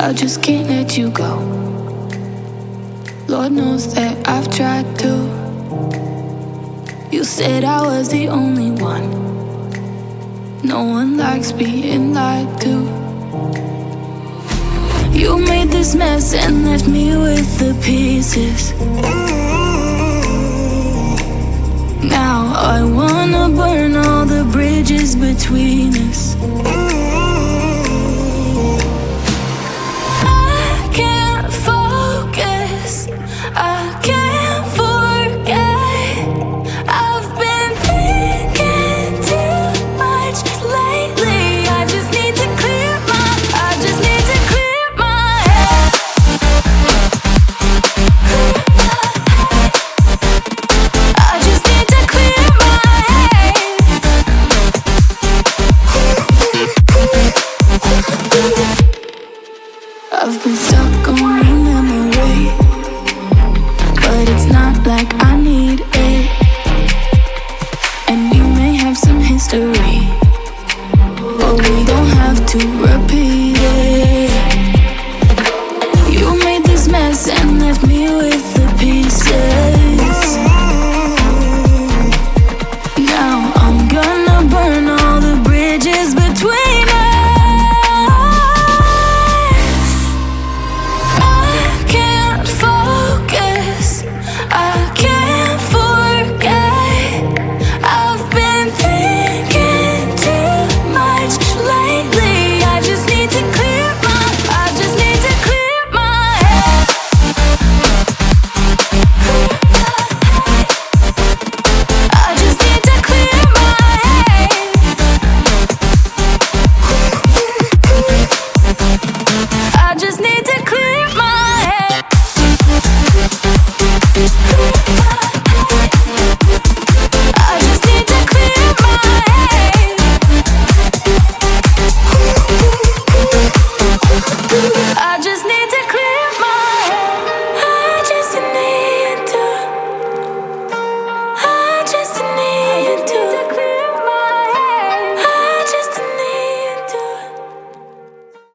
I just can't let you go. Lord knows that I've tried to. You said I was the only one. No one likes being lied to. You made this mess and left me with the pieces. Now I wanna burn all the bridges between us. I can't focus, I can't forget. I've been thinking too much lately. I just need to clear my head. I just need to clear my head. I've been stuck on your memory, but it's not like I